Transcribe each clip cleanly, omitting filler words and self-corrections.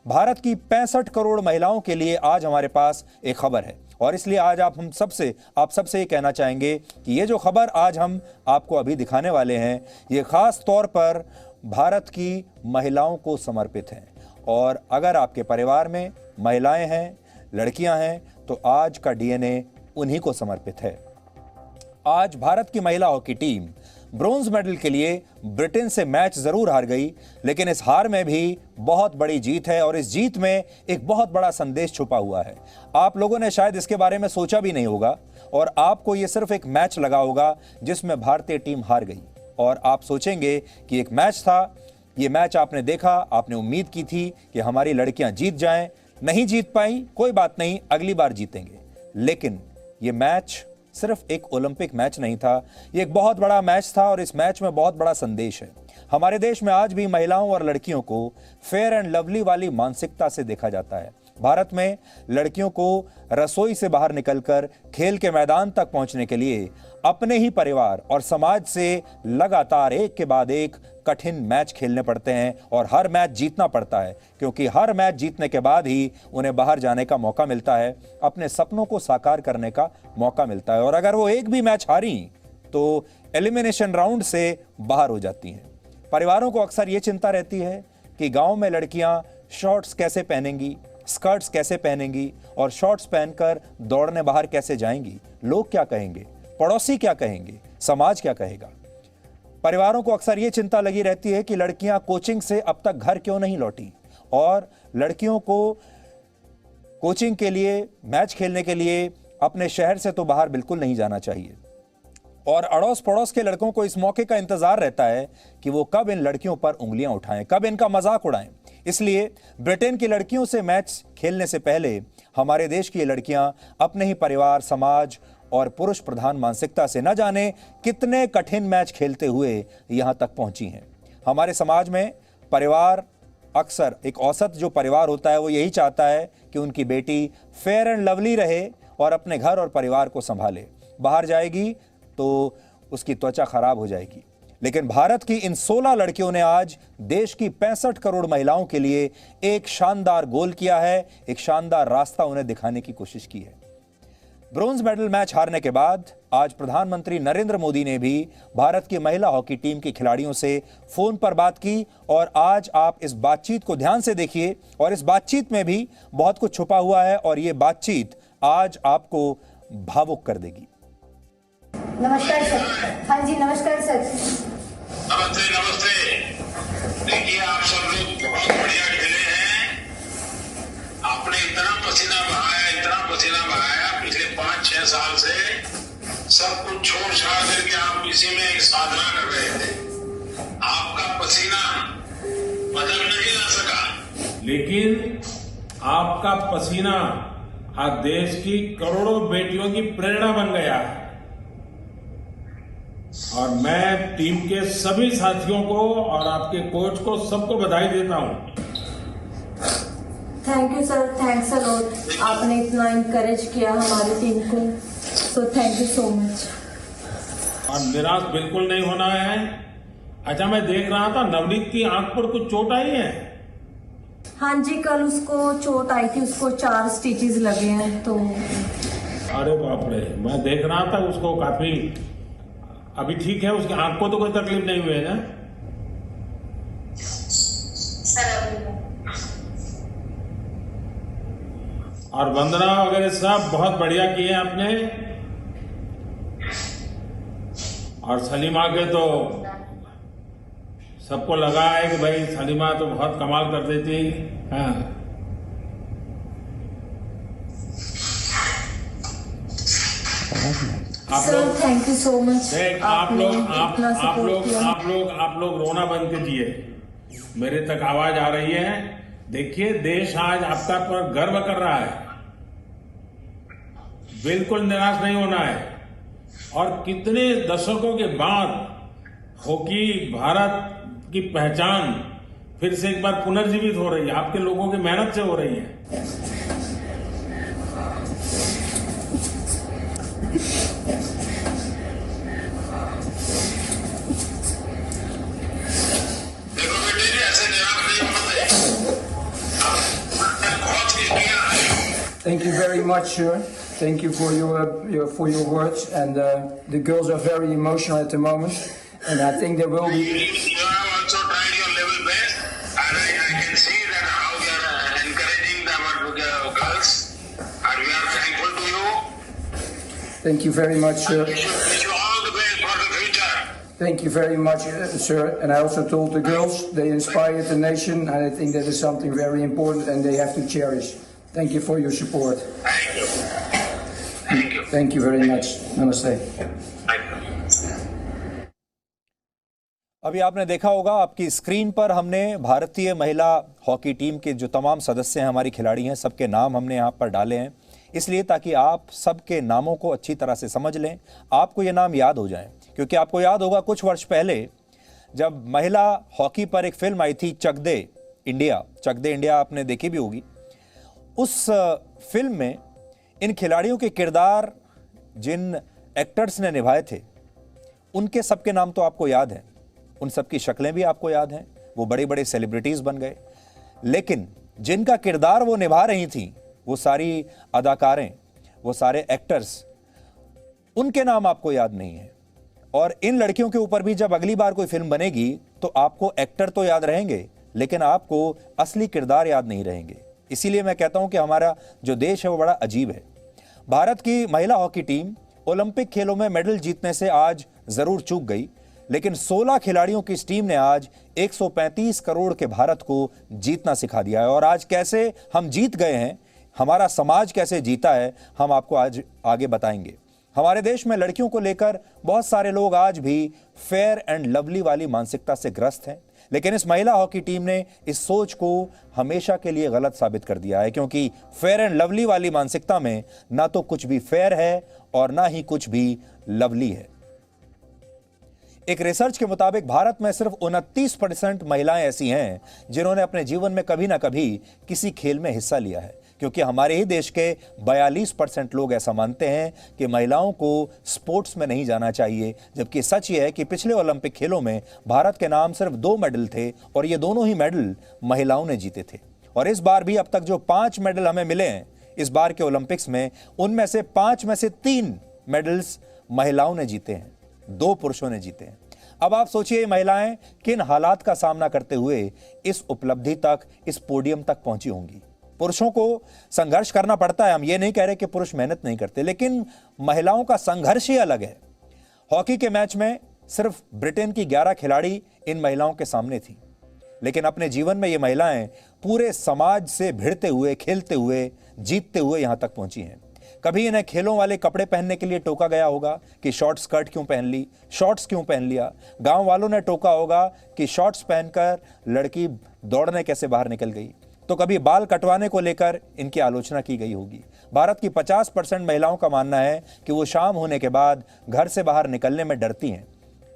भारत की 65 करोड़ महिलाओं के लिए आज हमारे पास एक खबर है और इसलिए आज आप सबसे ये कहना चाहेंगे कि ये जो खबर आज हम आपको अभी दिखाने वाले हैं ये खास तौर पर भारत की महिलाओं को समर्पित है। और अगर आपके परिवार में महिलाएं हैं, लड़कियां हैं, तो आज का डीएनए उन्हीं को समर्पित है। आज भारत की महिला हॉकी टीम ब्रोंज मेडल के लिए ब्रिटेन से मैच जरूर हार गई, लेकिन इस हार में भी बहुत बड़ी जीत है और इस जीत में एक बहुत बड़ा संदेश छुपा हुआ है। आप लोगों ने शायद इसके बारे में सोचा भी नहीं होगा और आपको ये सिर्फ एक मैच लगा होगा जिसमें भारतीय टीम हार गई और आप सोचेंगे कि एक मैच था, ये मैच आपने देखा, आपने उम्मीद की थी कि हमारी लड़कियां जीत जाएं, नहीं जीत पाई, कोई बात नहीं, अगली बार जीतेंगे। लेकिन ये मैच सिर्फ एक ओलंपिक मैच नहीं था, ये एक बहुत बड़ा मैच था और इस मैच में बहुत बड़ा संदेश है। हमारे देश में आज भी महिलाओं और लड़कियों को फेयर एंड लवली वाली मानसिकता से देखा जाता है। भारत में लड़कियों को रसोई से बाहर निकलकर खेल के मैदान तक पहुंचने के लिए अपने ही परिवार और समाज से लगातार एक के बाद एक कठिन मैच खेलने पड़ते हैं और हर मैच जीतना पड़ता है, क्योंकि हर मैच जीतने के बाद ही उन्हें बाहर जाने का मौका मिलता है, अपने सपनों को साकार करने का मौका मिलता है। और अगर वो एक भी मैच हारी तो एलिमिनेशन राउंड से बाहर हो जाती हैं। परिवारों को अक्सर ये चिंता रहती है कि गांव में लड़कियां शॉर्ट्स कैसे पहनेंगी, स्कर्ट्स कैसे पहनेंगी और शॉर्ट्स पहनकर दौड़ने बाहर कैसे जाएंगी, लोग क्या कहेंगे, पड़ोसी क्या कहेंगे, समाज क्या कहेगा। परिवारों को अक्सर ये चिंता लगी रहती है कि लड़कियां कोचिंग से अब तक घर क्यों नहीं लौटी और लड़कियों को कोचिंग के लिए, मैच खेलने के लिए अपने शहर से तो बाहर बिल्कुल नहीं जाना चाहिए। और अड़ोस पड़ोस के लड़कों को इस मौके का इंतजार रहता है कि वो कब इन लड़कियों पर उंगलियां उठाएं, कब इनका मजाक उड़ाएं। इसलिए ब्रिटेन की लड़कियों से मैच खेलने से पहले हमारे देश की ये लड़कियां अपने ही परिवार, समाज और पुरुष प्रधान मानसिकता से न जाने कितने कठिन मैच खेलते हुए यहां तक पहुंची हैं। हमारे समाज में परिवार अक्सर, एक औसत जो परिवार होता है वो यही चाहता है कि उनकी बेटी फेयर एंड लवली रहे और अपने घर और परिवार को संभाले। बाहर जाएगी तो उसकी त्वचा खराब हो जाएगी। लेकिन भारत की इन 16 लड़कियों ने आज देश की 65 करोड़ महिलाओं के लिए एक शानदार गोल किया है, एक शानदार रास्ता उन्हें दिखाने की कोशिश की है। ब्रोंज मेडल मैच हारने के बाद आज प्रधानमंत्री नरेंद्र मोदी ने भी भारत की महिला हॉकी टीम के खिलाड़ियों से फोन पर बात की और आज आप इस बातचीत को ध्यान से देखिए और इस बातचीत में भी बहुत कुछ छुपा हुआ है और ये बातचीत आज आपको भावुक कर देगी। नमस्कार सर। हाँ जी नमस्कार सर। नमस्ते नमस्ते। देखिए आप सब लोग बहुत बढ़िया खेले हैं। आपने इतना पसीना बहाया पिछले 5-6 साल से, सब कुछ छोड़ छाड़ करके आप इसी में एक साधना कर रहे थे। आपका पसीना बदल नहीं ला सका, लेकिन आपका पसीना आज देश की करोड़ों बेटियों की प्रेरणा बन गया है और मैं टीम के सभी साथियों को और आपके कोच को सबको बधाई देता हूं। Thank you sir, thanks a lot. आपने इतना इनकरेज किया हमारी टीम को, so thank you so much. और निराश बिल्कुल नहीं होना है। अच्छा, मैं देख रहा था नवनीत की आंख पर कुछ चोट आई है। हाँ जी, कल उसको चोट आई थी, उसको 4 स्टिचेस लगे हैं। तो अरे बाप रे, मैं देख रहा था उसको काफी, अभी ठीक है, उसकी आंख को तो कोई तकलीफ नहीं हुई है ना? और वंदना वगैरह सब बहुत बढ़िया किए आपने। और सलीमा के तो सबको लगा है कि भाई सलीमा तो बहुत कमाल कर देती। हाँ, sir thank you so much. आप लोग रोना बंद कीजिए। मेरे तक आवाज आ रही है। देखिए, देश आज आपका पर गर्व कर रहा है। बिल्कुल निराश नहीं होना है। और कितने दशकों के बाद हॉकी भारत की पहचान फिर से एक बार पुनर्जीवित हो रही है, आपके लोगों की मेहनत से हो रही है। Thank you very much, sir. Thank you for your words. And the girls are very emotional at the moment, and I think there will be. You have also tried your level best, and I can see that how you are encouraging our girls, and we are thankful to you. Thank you very much, sir. Wish you all the best for the future. Thank you very much, sir. And I also told the girls they inspired the nation, and I think that is something very important, and they have to cherish. Thank you for your support. Thank you. Thank you. Thank you very much. Namaste. Thank you. अभी आपने देखा होगा आपकी screen पर हमने भारतीय महिला hockey team के जो तमाम सदस्य हैं, हमारी खिलाड़ी हैं, सबके नाम हमने यहाँ पर डाले हैं, इसलिए ताकि आप सबके नामों को अच्छी तरह से समझ लें, आपको ये नाम याद हो जाएं। क्योंकि आपको याद होगा कुछ वर्ष पहले जब महिला हॉकी पर एक फिल्म आई थी चक दे इंडिया आपने देखी भी होगी। उस फिल्म में इन खिलाड़ियों के किरदार जिन एक्टर्स ने निभाए थे उनके सबके नाम तो आपको याद हैं, उन सबकी शक्लें भी आपको याद हैं, वो बड़े बड़े सेलिब्रिटीज़ बन गए। लेकिन जिनका किरदार वो निभा रही थी, वो सारी अदाकारें, वो सारे एक्टर्स, उनके नाम आपको याद नहीं है। और इन लड़कियों के ऊपर भी जब अगली बार कोई फिल्म बनेगी तो आपको एक्टर तो याद रहेंगे, लेकिन आपको असली किरदार याद नहीं रहेंगे। इसीलिए मैं कहता हूं कि हमारा जो देश है वो बड़ा अजीब है। भारत की महिला हॉकी टीम ओलंपिक खेलों में मेडल जीतने से आज जरूर चूक गई, लेकिन 16 खिलाड़ियों की इस टीम ने आज 135 करोड़ के भारत को जीतना सिखा दिया है। और आज कैसे हम जीत गए हैं, हमारा समाज कैसे जीता है, हम आपको आज आगे बताएंगे। हमारे देश में लड़कियों को लेकर बहुत सारे लोग आज भी फेयर एंड लवली वाली मानसिकता से ग्रस्त हैं, लेकिन इस महिला हॉकी टीम ने इस सोच को हमेशा के लिए गलत साबित कर दिया है। क्योंकि फेयर एंड लवली वाली मानसिकता में ना तो कुछ भी फेयर है और ना ही कुछ भी लवली है। एक रिसर्च के मुताबिक भारत में सिर्फ 29% महिलाएं ऐसी हैं जिन्होंने अपने जीवन में कभी ना कभी किसी खेल में हिस्सा लिया है। क्योंकि हमारे ही देश के 42% लोग ऐसा मानते हैं कि महिलाओं को स्पोर्ट्स में नहीं जाना चाहिए, जबकि सच ये है कि पिछले ओलंपिक खेलों में भारत के नाम सिर्फ 2 मेडल थे और ये दोनों ही मेडल महिलाओं ने जीते थे। और इस बार भी अब तक जो 5 मेडल हमें मिले हैं इस बार के ओलंपिक्स में, उनमें से 5 में से 3 मेडल्स महिलाओं ने जीते हैं, 2 पुरुषों ने जीते हैं। अब आप सोचिए महिलाएं किन हालात का सामना करते हुए इस उपलब्धि तक, इस पोडियम तक पहुंची होंगी। पुरुषों को संघर्ष करना पड़ता है, हम ये नहीं कह रहे कि पुरुष मेहनत नहीं करते, लेकिन महिलाओं का संघर्ष ही अलग है। हॉकी के मैच में सिर्फ ब्रिटेन की 11 खिलाड़ी इन महिलाओं के सामने थी, लेकिन अपने जीवन में ये महिलाएं पूरे समाज से भिड़ते हुए, खेलते हुए, जीतते हुए यहां तक पहुंची हैं। कभी इन्हें खेलों वाले कपड़े पहनने के लिए टोका गया होगा कि शॉर्ट स्कर्ट क्यों पहन ली, शॉर्ट्स क्यों पहन लिया। गांव वालों ने टोका होगा कि शॉर्ट्स पहनकर लड़की दौड़ने कैसे बाहर निकल गई। तो कभी बाल कटवाने को लेकर इनकी आलोचना की गई होगी। भारत की 50% महिलाओं का मानना है कि वो शाम होने के बाद घर से बाहर निकलने में डरती हैं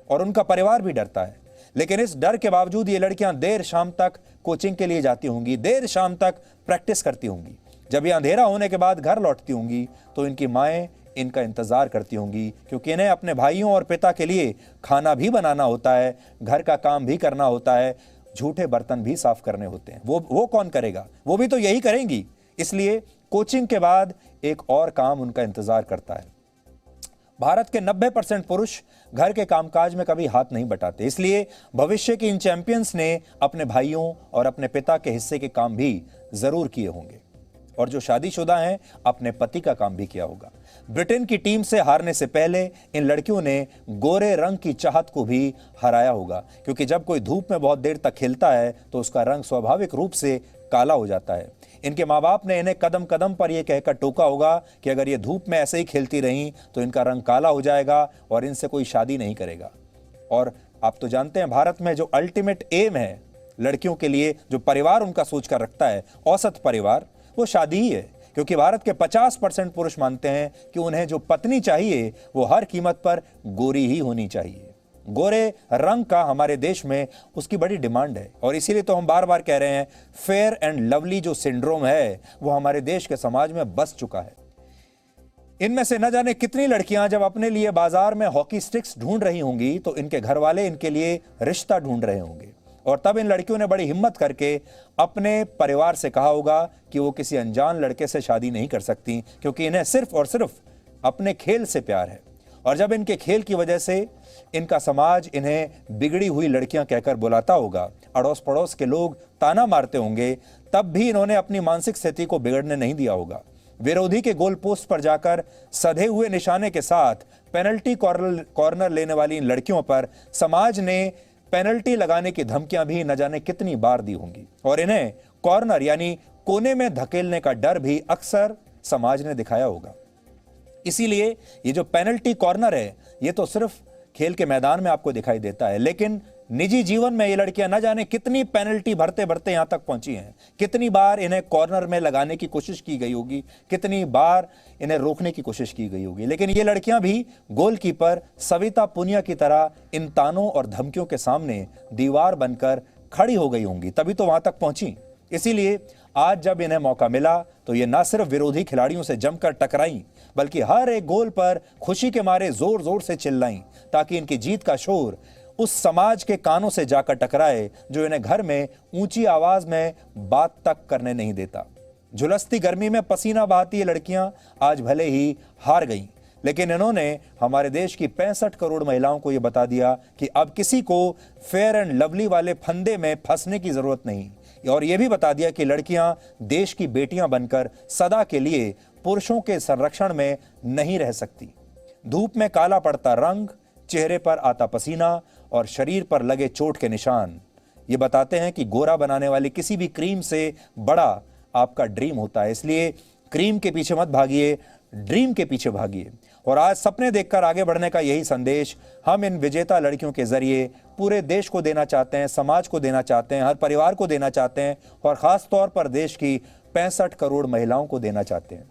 और उनका परिवार भी डरता है। लेकिन इस डर के बावजूद ये लड़कियां देर शाम तक कोचिंग के लिए जाती होंगी, देर शाम तक प्रैक्टिस करती होंगी। जब ये अंधेरा होने के बाद घर लौटती होंगी तो इनकी माएँ इनका इंतजार करती होंगी, क्योंकि इन्हें अपने भाइयों और पिता के लिए खाना भी बनाना होता है, घर का काम भी करना होता है, झूठे बर्तन भी साफ करने होते हैं। वो कौन करेगा, वो भी तो यही करेंगी। इसलिए कोचिंग के बाद एक और काम उनका इंतजार करता है। भारत के 90% पुरुष घर के कामकाज में कभी हाथ नहीं बटाते, इसलिए भविष्य के इन चैंपियंस ने अपने भाइयों और अपने पिता के हिस्से के काम भी जरूर किए होंगे, और जो शादीशुदा हैं अपने पति का काम भी किया होगा। ब्रिटेन की टीम से हारने से पहले इन लड़कियों ने गोरे रंग की चाहत को भी हराया होगा, क्योंकि जब कोई धूप में बहुत देर तक खेलता है तो उसका रंग स्वाभाविक रूप से काला हो जाता है। इनके माँ बाप ने इन्हें कदम कदम पर यह कहकर टोका होगा कि अगर ये धूप में ऐसे ही खेलती रहीं तो इनका रंग काला हो जाएगा और इनसे कोई शादी नहीं करेगा। और आप तो जानते हैं भारत में जो अल्टीमेट एम है लड़कियों के लिए, जो परिवार उनका सोच कर रखता है, औसत परिवार, वो शादी ही है। क्योंकि भारत के 50% पुरुष मानते हैं कि उन्हें जो पत्नी चाहिए वो हर कीमत पर गोरी ही होनी चाहिए। गोरे रंग का हमारे देश में उसकी बड़ी डिमांड है, और इसीलिए तो हम बार बार कह रहे हैं फेयर एंड लवली जो सिंड्रोम है वो हमारे देश के समाज में बस चुका है। इनमें से न जाने कितनी लड़कियां जब अपने लिए बाजार में हॉकी स्टिक्स ढूंढ रही होंगी तो इनके घर वाले इनके लिए रिश्ता ढूंढ रहे होंगे। और तब इन लड़कियों ने बड़ी हिम्मत करके अपने परिवार से कहा होगा कि वो किसी अनजान लड़के से शादी नहीं कर सकती, क्योंकि इन्हें सिर्फ और सिर्फ अपने खेल से प्यार है। और जब इनके खेल की वजह से इनका समाज इन्हें बिगड़ी हुई लड़कियां कहकर बुलाता होगा, अड़ोस पड़ोस के लोग ताना मारते होंगे, तब भी इन्होंने अपनी मानसिक स्थिति को बिगड़ने नहीं दिया होगा। विरोधी के गोल पोस्ट पर जाकर सधे हुए निशाने के साथ पेनल्टी कॉर्नर लेने वाली इन लड़कियों पर समाज ने पेनल्टी लगाने की धमकियां भी न जाने कितनी बार दी होंगी, और इन्हें कॉर्नर यानी कोने में धकेलने का डर भी अक्सर समाज ने दिखाया होगा। इसीलिए ये जो पेनल्टी कॉर्नर है, ये तो सिर्फ खेल के मैदान में आपको दिखाई देता है, लेकिन निजी जीवन में ये लड़कियां न जाने कितनी पेनल्टी भरते भरते यहां तक पहुंची हैं। कितनी बार इन्हें कॉर्नर में लगाने की कोशिश की गई होगी, कितनी बार इन्हें रोकने की कोशिश की गई होगी, लेकिन ये लड़कियां भी गोलकीपर सविता पुनिया की तरह इन तानों और धमकियों के सामने दीवार बनकर खड़ी हो गई होंगी, तभी तो वहां तक पहुंची। इसीलिए आज जब इन्हें मौका मिला तो ये न सिर्फ विरोधी खिलाड़ियों से जमकर टकराई, बल्कि हर एक गोल पर खुशी के मारे जोर जोर से चिल्लाईं, ताकि इनकी जीत का शोर उस समाज के कानों से जाकर टकराए जो इन्हें घर में ऊंची आवाज में बात तक करने नहीं देता। झुलसती गर्मी में पसीना बहाती ये लड़कियां आज भले ही हार गईं, लेकिन इन्होंने हमारे देश की 65 करोड़ महिलाओं को यह बता दिया कि अब किसी को फेयर एंड लवली वाले फंदे में फंसने की जरूरत नहीं, और यह भी बता दिया कि लड़कियां देश की बेटियां बनकर सदा के लिए पुरुषों के संरक्षण में नहीं रह सकती। धूप में काला पड़ता रंग, चेहरे पर आता पसीना और शरीर पर लगे चोट के निशान ये बताते हैं कि गोरा बनाने वाली किसी भी क्रीम से बड़ा आपका ड्रीम होता है। इसलिए क्रीम के पीछे मत भागिए, ड्रीम के पीछे भागिए। और आज सपने देखकर आगे बढ़ने का यही संदेश हम इन विजेता लड़कियों के जरिए पूरे देश को देना चाहते हैं, समाज को देना चाहते हैं, हर परिवार को देना चाहते हैं, और खास तौर पर देश की 65 करोड़ महिलाओं को देना चाहते हैं।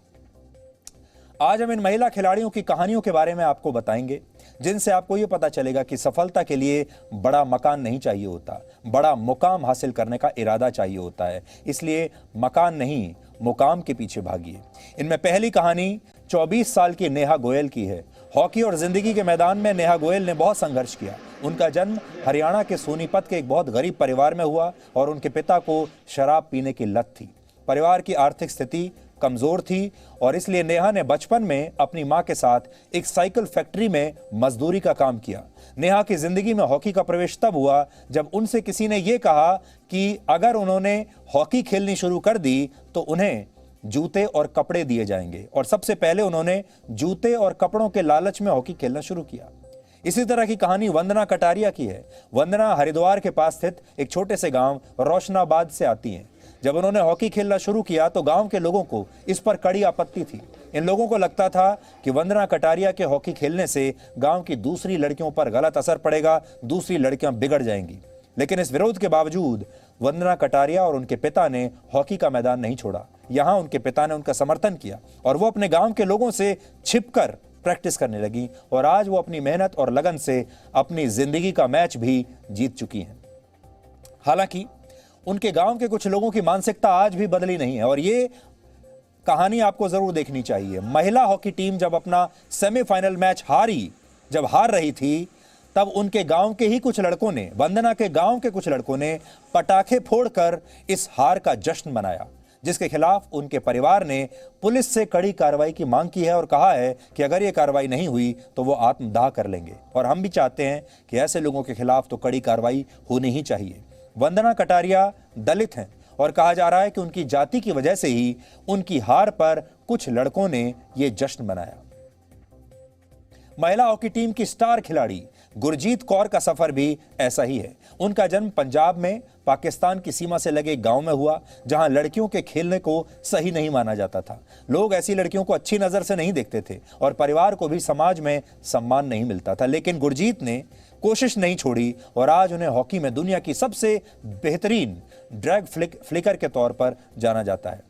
आज हम इन महिला खिलाड़ियों की कहानियों के बारे में आपको बताएंगे, जिनसे आपको ये पता चलेगा कि सफलता के लिए बड़ा मकान नहीं चाहिए होता, बड़ा मुकाम हासिल करने का इरादा चाहिए होता है। इसलिए मकान नहीं, मुकाम के पीछे भागिए। इनमें पहली कहानी 24 साल की नेहा गोयल की है। हॉकी और जिंदगी के मैदान में नेहा गोयल ने बहुत संघर्ष किया। उनका जन्म हरियाणा के सोनीपत के एक बहुत गरीब परिवार में हुआ और उनके पिता को शराब पीने की लत थी। परिवार की आर्थिक स्थिति कमजोर थी और इसलिए नेहा ने बचपन में अपनी मां के साथ एक साइकिल फैक्ट्री में मजदूरी का काम किया। नेहा की जिंदगी में हॉकी का प्रवेश तब हुआ जब उनसे किसी ने यह कहा कि अगर उन्होंने हॉकी खेलनी शुरू कर दी तो उन्हें जूते और कपड़े दिए जाएंगे, और सबसे पहले उन्होंने जूते और कपड़ों के लालच में हॉकी खेलना शुरू किया। इसी तरह की कहानी वंदना कटारिया की है। वंदना हरिद्वार के पास स्थित एक छोटे से गांव रोशनाबाद से आती हैं। जब उन्होंने हॉकी खेलना शुरू किया तो गांव के लोगों को इस पर कड़ी आपत्ति थी। इन लोगों को लगता था कि वंदना कटारिया के हॉकी खेलने से गांव की दूसरी लड़कियों पर गलत असर पड़ेगा, दूसरी लड़कियां बिगड़ जाएंगी। लेकिन इस विरोध के बावजूद वंदना कटारिया और उनके पिता ने हॉकी का मैदान नहीं छोड़ा। यहां उनके पिता ने उनका समर्थन किया और वो अपने गांव के लोगों से छिपकर प्रैक्टिस करने लगी, और आज वो अपनी मेहनत और लगन से अपनी जिंदगी का मैच भी जीत चुकी हैं। हालांकि उनके गांव के कुछ लोगों की मानसिकता आज भी बदली नहीं है, और ये कहानी आपको जरूर देखनी चाहिए। महिला हॉकी टीम जब अपना सेमीफाइनल मैच जब हार रही थी, तब उनके गांव के ही कुछ लड़कों ने, वंदना के गांव के कुछ लड़कों ने पटाखे फोड़कर इस हार का जश्न मनाया, जिसके खिलाफ उनके परिवार ने पुलिस से कड़ी कार्रवाई की मांग की है और कहा है कि अगर ये कार्रवाई नहीं हुई तो वो आत्मदाह कर लेंगे। और हम भी चाहते हैं कि ऐसे लोगों के खिलाफ तो कड़ी कार्रवाई होनी ही चाहिए। वंदना कटारिया दलित हैं और कहा जा रहा है कि उनकी जाति की वजह से ही उनकी हार पर कुछ लड़कों ने ये जश्न मनाया। महिला हॉकी टीम की स्टार खिलाड़ी गुरजीत कौर का सफर भी ऐसा ही है। उनका जन्म पंजाब में पाकिस्तान की सीमा से लगे गांव में हुआ, जहां लड़कियों के खेलने को सही नहीं माना जाता था। लोग ऐसी लड़कियों को अच्छी नजर से नहीं देखते थे और परिवार को भी समाज में सम्मान नहीं मिलता था। लेकिन गुरजीत ने कोशिश नहीं छोड़ी और आज उन्हें हॉकी में दुनिया की सबसे बेहतरीन ड्रैग फ्लिकर के तौर पर जाना जाता है।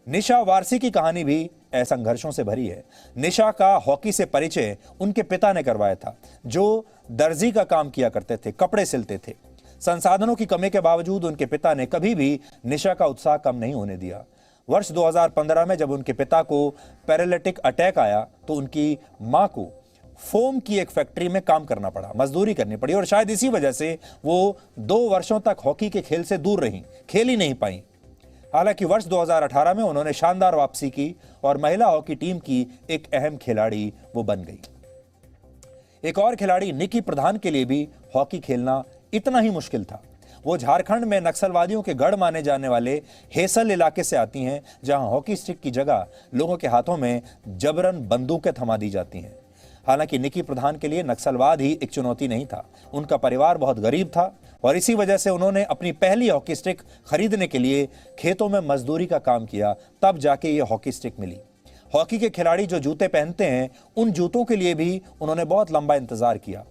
निशा वारसी की कहानी भी संघर्षों से भरी है। निशा का हॉकी से परिचय उनके पिता ने करवाया था, जो दर्जी का काम किया करते थे, कपड़े सिलते थे। संसाधनों की कमी के बावजूद उनके पिता ने कभी भी निशा का उत्साह कम नहीं होने दिया। वर्ष 2015 में जब उनके पिता को पैरालिटिक अटैक आया तो उनकी मां को फोम की एक फैक्ट्री में काम करना पड़ा, मजदूरी करनी पड़ी और शायद इसी वजह से वो 2 वर्षों तक हॉकी के खेल से दूर रहीं, खेल ही नहीं पाई। हालांकि वर्ष 2018 में उन्होंने शानदार वापसी की और महिला हॉकी टीम की एक अहम खिलाड़ी वो बन गई। एक और खिलाड़ी निकी प्रधान के लिए भी हॉकी खेलना इतना ही मुश्किल था। वो झारखंड में नक्सलवादियों के गढ़ माने जाने वाले हेसल इलाके से आती हैं, जहां हॉकी स्टिक की जगह लोगों के हाथों में जबरन बंदूकें थमा दी जाती हैं। हालांकि निकी प्रधान के लिए नक्सलवाद ही एक चुनौती नहीं था, उनका परिवार बहुत गरीब था और इसी वजह से उन्होंने अपनी पहली हॉकी स्टिक खरीदने के लिए खेतों में मजदूरी का काम किया, तब जाके ये हॉकी स्टिक मिली। हॉकी के खिलाड़ी जो जूते पहनते हैं, उन जूतों के लिए भी उन्होंने बहुत लंबा इंतजार किया।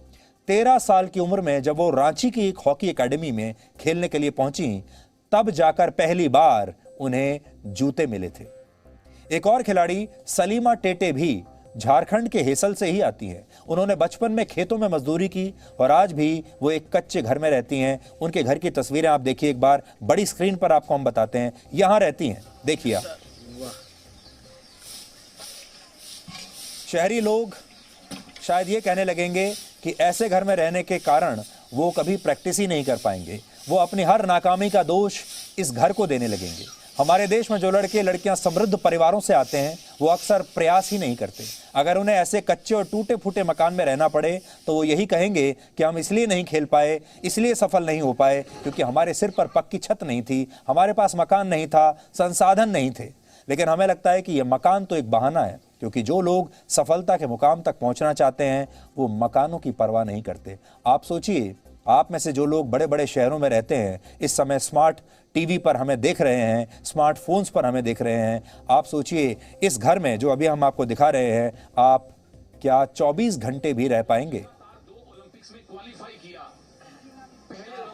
13 साल की उम्र में जब वो रांची की एक हॉकी एकेडमी में खेलने के लिए पहुंची, तब जाकर पहली बार उन्हें जूते मिले थे। एक और खिलाड़ी सलीमा टेटे भी झारखंड के हेसल से ही आती हैं। उन्होंने बचपन में खेतों में मजदूरी की और आज भी वो एक कच्चे घर में रहती हैं। उनके घर की तस्वीरें आप देखिए एक बार, बड़ी स्क्रीन पर आपको हम बताते हैं। यहां रहती हैं, देखिए आप। शहरी लोग शायद ये कहने लगेंगे कि ऐसे घर में रहने के कारण वो कभी प्रैक्टिस ही नहीं कर पाएंगे, वो अपनी हर नाकामी का दोष इस घर को देने लगेंगे। हमारे देश में जो लड़के लड़कियां समृद्ध परिवारों से आते हैं, वो अक्सर प्रयास ही नहीं करते। अगर उन्हें ऐसे कच्चे और टूटे फूटे मकान में रहना पड़े तो वो यही कहेंगे कि हम इसलिए नहीं खेल पाए, इसलिए सफल नहीं हो पाए क्योंकि हमारे सिर पर पक्की छत नहीं थी, हमारे पास मकान नहीं था, संसाधन नहीं थे। लेकिन हमें लगता है कि यह मकान तो एक बहाना है, क्योंकि जो लोग सफलता के मुकाम तक पहुंचना चाहते हैं वो मकानों की परवाह नहीं करते। आप सोचिए, आप में से जो लोग बड़े बड़े शहरों में रहते हैं, इस समय स्मार्ट टीवी पर हमें देख रहे हैं, स्मार्टफोन्स पर हमें देख रहे हैं, आप सोचिए इस घर में जो अभी हम आपको दिखा रहे हैं, आप क्या 24 घंटे भी रह पाएंगे?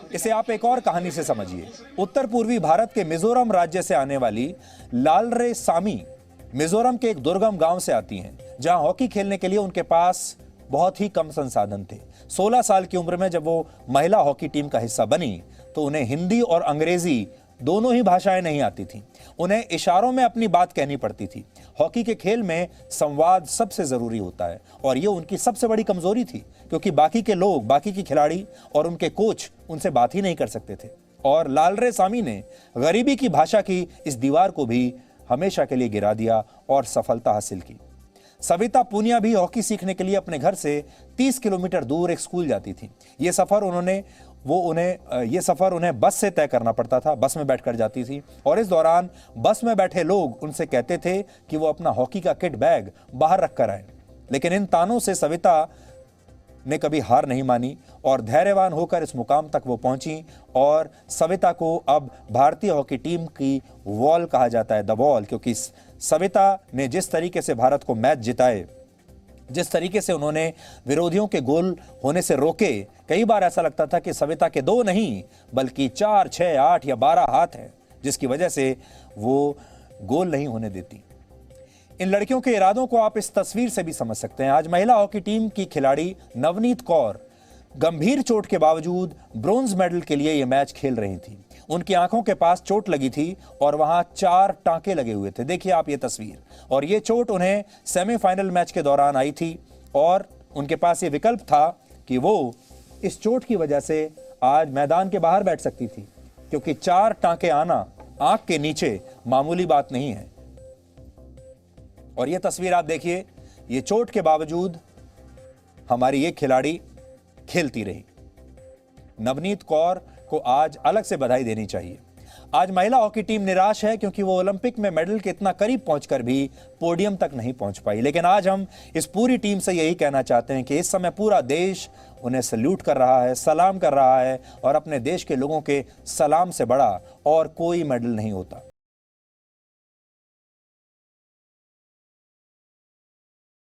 इसे आप एक और कहानी से समझिए। उत्तर पूर्वी भारत के मिजोरम राज्य से आने वाली लालरे सामी मिजोरम के एक दुर्गम गांव से आती हैं, जहां हॉकी खेलने के लिए उनके पास बहुत ही कम संसाधन थे। 16 साल की उम्र में जब वो महिला हॉकी टीम का हिस्सा बनी तो उन्हें हिंदी और अंग्रेजी दोनों ही भाषाएं नहीं आती थीं। उन्हें इशारों में अपनी बात कहनी पड़ती थी। हॉकी के खेल में संवाद सबसे जरूरी होता है और ये उनकी सबसे बड़ी कमजोरी थी, क्योंकि बाकी के लोग, बाकी के खिलाड़ी और उनके कोच उनसे बात ही नहीं कर सकते थे। और लालरे सामी ने गरीबी की भाषा की इस दीवार को भी हमेशा के लिए गिरा दिया और सफलता हासिल की। सविता पूनिया भी हॉकी सीखने के लिए अपने घर से 30 किलोमीटर दूर एक स्कूल जाती थी। ये सफर उन्हें बस से तय करना पड़ता था। बस में बैठकर जाती थी और इस दौरान बस में बैठे लोग उनसे कहते थे कि वो अपना हॉकी का किट बैग बाहर रख कर आए। लेकिन इन तानों से सविता ने कभी हार नहीं मानी और धैर्यवान होकर इस मुकाम तक वो पहुंची। और सविता को अब भारतीय हॉकी टीम की वॉल कहा जाता है, द वॉल, क्योंकि सविता ने जिस तरीके से भारत को मैच जिताए, जिस तरीके से उन्होंने विरोधियों के गोल होने से रोके, कई बार ऐसा लगता था कि सविता के 2 नहीं बल्कि 4, 6, 8 या 12 हाथ हैं, जिसकी वजह से वो गोल नहीं होने देती। इन लड़कियों के इरादों को आप इस तस्वीर से भी समझ सकते हैं। आज महिला हॉकी टीम की खिलाड़ी नवनीत कौर गंभीर चोट के बावजूद ब्रोंज मेडल के लिए यह मैच खेल रही थी। उनकी आंखों के पास चोट लगी थी और वहां 4 टांके लगे हुए थे। देखिए आप ये तस्वीर। और ये चोट उन्हें सेमीफाइनल मैच के दौरान आई थी और उनके पास ये विकल्प था कि वो इस चोट की वजह से आज मैदान के बाहर बैठ सकती थी, क्योंकि 4 टांके आना आंख के नीचे मामूली बात नहीं है। और ये तस्वीर आप देखिए, ये चोट के बावजूद हमारी ये खिलाड़ी खेलती रही। नवनीत कौर को आज अलग से बधाई देनी चाहिए। आज महिला हॉकी टीम निराश है क्योंकि वो ओलंपिक में मेडल के इतना करीब पहुंचकर भी पोडियम तक नहीं पहुंच पाई। लेकिन आज हम इस पूरी टीम से यही कहना चाहते हैं कि इस समय पूरा देश उन्हें सल्यूट कर रहा है, सलाम कर रहा है और अपने देश के लोगों के सलाम से बड़ा और कोई मेडल नहीं होता।